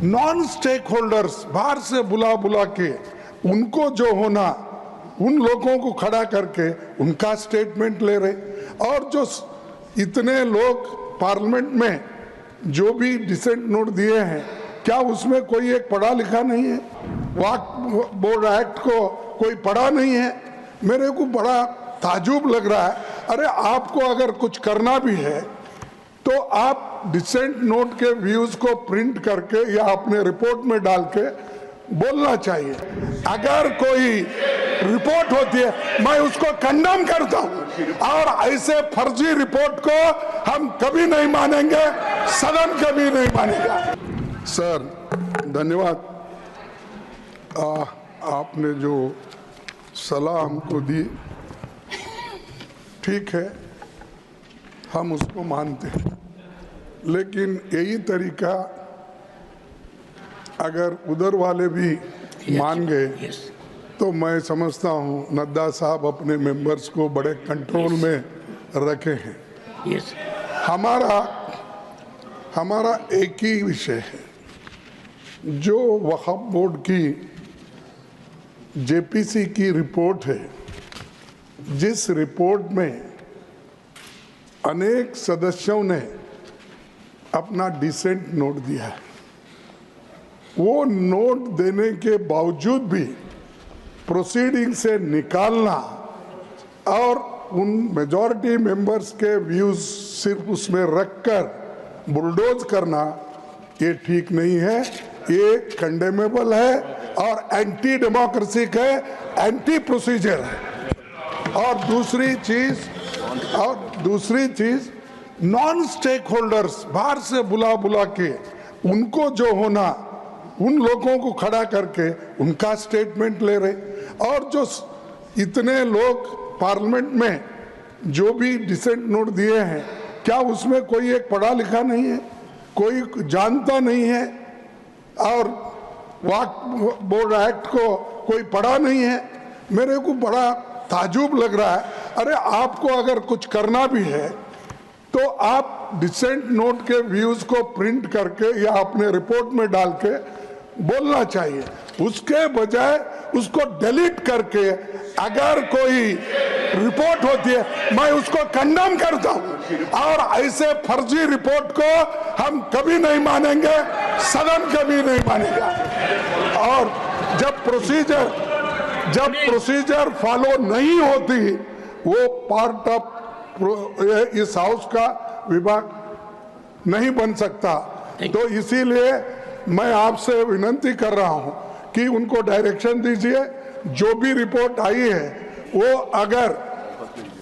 Non stake holders बाहर से बुला बुला के उनको जो होना, उन लोगों को खड़ा करके उनका स्टेटमेंट ले रहे। और जो इतने लोग पार्लियामेंट में जो भी डिसेंट नोट दिए हैं, क्या उसमें कोई एक पढ़ा लिखा नहीं है? वक्फ बोर्ड एक्ट को कोई पढ़ा नहीं है? मेरे को बड़ा ताजुब लग रहा है। अरे आपको अगर कुछ करना भी है तो आप डिसेंट नोट के व्यूज को प्रिंट करके या अपने रिपोर्ट में डाल के बोलना चाहिए। अगर कोई रिपोर्ट होती है मैं उसको कंडेम करता हूं, और ऐसे फर्जी रिपोर्ट को हम कभी नहीं मानेंगे, सदन कभी नहीं मानेगा। सर धन्यवाद, आपने जो सलाह हमको दी ठीक है, हम उसको मानते हैं, लेकिन यही तरीका अगर उधर वाले भी मान गए तो मैं समझता हूँ नड्डा साहब अपने मेंबर्स को बड़े कंट्रोल में रखे हैं। हमारा एक ही विषय है, जो वक्फ बोर्ड की जेपीसी की रिपोर्ट है, जिस रिपोर्ट में अनेक सदस्यों ने अपना डिसेंट नोट दिया है, वो नोट देने के बावजूद भी प्रोसीडिंग से निकालना और उन मेजॉरिटी मेंबर्स के व्यूज सिर्फ उसमें रखकर बुलडोज करना, ये ठीक नहीं है, ये कंडेमेबल है और एंटी डेमोक्रेसिक है, एंटी प्रोसीजर है। और दूसरी चीज नॉन स्टेक होल्डर्स बाहर से बुला बुला के उनको जो होना, उन लोगों को खड़ा करके उनका स्टेटमेंट ले रहे। और जो इतने लोग पार्लियामेंट में जो भी डिसेंट नोट दिए हैं, क्या उसमें कोई एक पढ़ा लिखा नहीं है, कोई जानता नहीं है, और वक्फ बोर्ड एक्ट को कोई पढ़ा नहीं है? मेरे को बड़ा ताजुब लग रहा है। अरे आपको अगर कुछ करना भी है तो आप डिसेंट नोट के व्यूज को प्रिंट करके या अपने रिपोर्ट में डाल के बोलना चाहिए, उसके बजाय उसको डिलीट करके अगर कोई रिपोर्ट होती है मैं उसको कंडेम करता हूं, और ऐसे फर्जी रिपोर्ट को हम कभी नहीं मानेंगे, सदन कभी नहीं मानेगा। और जब प्रोसीजर फॉलो नहीं होती, वो पार्ट ऑफ इस हाउस का विभाग नहीं बन सकता। तो इसीलिए मैं आपसे विनती कर रहा हूं कि उनको डायरेक्शन दीजिए, जो भी रिपोर्ट आई है वो अगर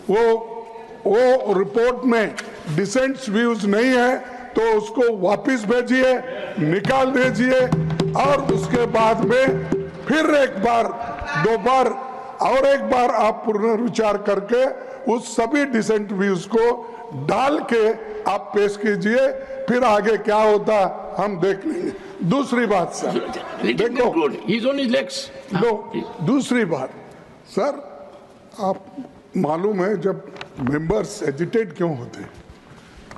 वो रिपोर्ट में डिसेंट व्यूज नहीं है तो उसको वापस भेजिए, निकाल दीजिए, और उसके बाद में फिर एक बार, दो बार और एक बार आप पुनर्विचार करके उस सभी डिसेंट व्यूज को डाल के आप पेश कीजिए, फिर आगे क्या होता हम देख लेंगे। दूसरी बात सर, देखो दूसरी बात सर, आप मालूम है जब मेंबर्स एजिटेट क्यों होते हैं,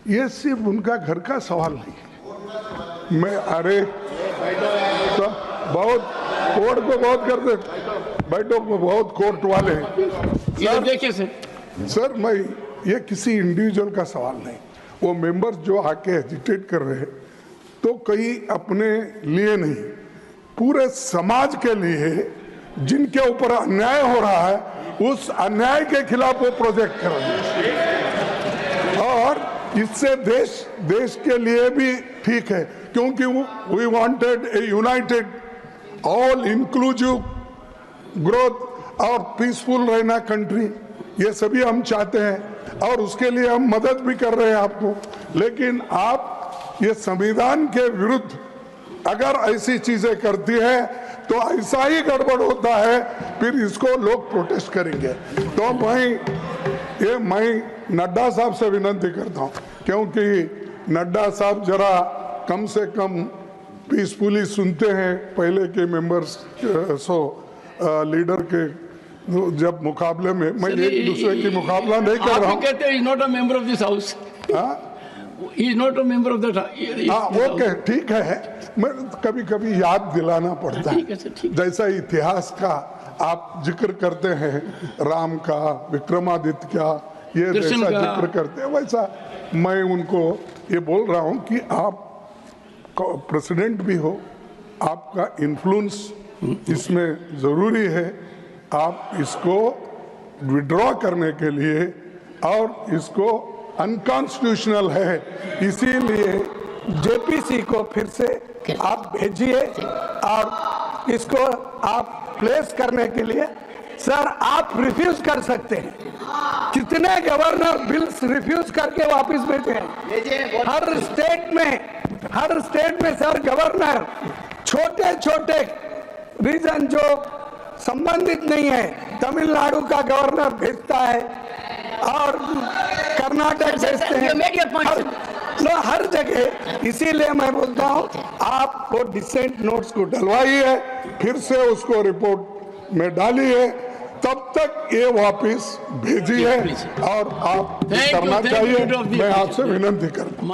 ये सिर्फ उनका घर का सवाल नहीं है। मैं अरे तो बहुत कोर्ट को बहुत करते, बैठो बहुत कोर्ट वाले हैं देखिए सर, मैं ये किसी इंडिविजुअल का सवाल नहीं, वो मेंबर्स जो आके एजिटेट कर रहे हैं तो कहीं अपने लिए नहीं, पूरे समाज के लिए जिनके ऊपर अन्याय हो रहा है, उस अन्याय के खिलाफ वो प्रोजेक्ट कर रहे हैं। और इससे देश के लिए भी ठीक है, क्योंकि we wanted a united all inclusive growth और पीसफुल रहना कंट्री, ये सभी हम चाहते हैं और उसके लिए हम मदद भी कर रहे हैं आपको। लेकिन आप ये संविधान के विरुद्ध अगर ऐसी चीजें करती है तो ऐसा ही गड़बड़ होता है, फिर इसको लोग प्रोटेस्ट करेंगे। तो मैं नड्डा साहब से विनती करता हूं, क्योंकि नड्डा साहब जरा कम से कम पीसफुली सुनते हैं पहले के मेंबर्स लीडर के जब मुकाबले में। मैं एक दूसरे की मुकाबला नहीं कर रहा हूँ। कहते हैं, not a member of this house, he is not a member of that. Okay ठीक है, मैं कभी कभी याद दिलाना पड़ता ठीक है सर, ठीक। जैसा इतिहास का आप जिक्र करते हैं, राम का, विक्रमादित्य का, ये कृष्ण जैसा का। जिक्र करते हैं, वैसा मैं उनको ये बोल रहा हूं कि आप प्रेसिडेंट भी हो, आपका इन्फ्लुएंस इसमें जरूरी है। आप इसको विड्रॉ करने के लिए, और इसको अनकॉन्स्टिट्यूशनल है, इसीलिए जेपीसी को फिर से आप भेजिए और इसको आप प्लेस करने के लिए। सर आप रिफ्यूज कर सकते हैं, कितने गवर्नर बिल्स रिफ्यूज करके वापस भेजे हैं हर स्टेट में सर गवर्नर छोटे छोटे रीजन जो संबंधित नहीं है, तमिलनाडु का गवर्नर भेजता है और कर्नाटक भेजते हैं, हर जगह। इसीलिए मैं बोलता हूँ आप वो डिसेंट नोट्स को डलवाइए, फिर से उसको रिपोर्ट में डालिए, तब तक ये वापस भेजिए और आप करना चाहिए। मैं आपसे विनती करता हूँ।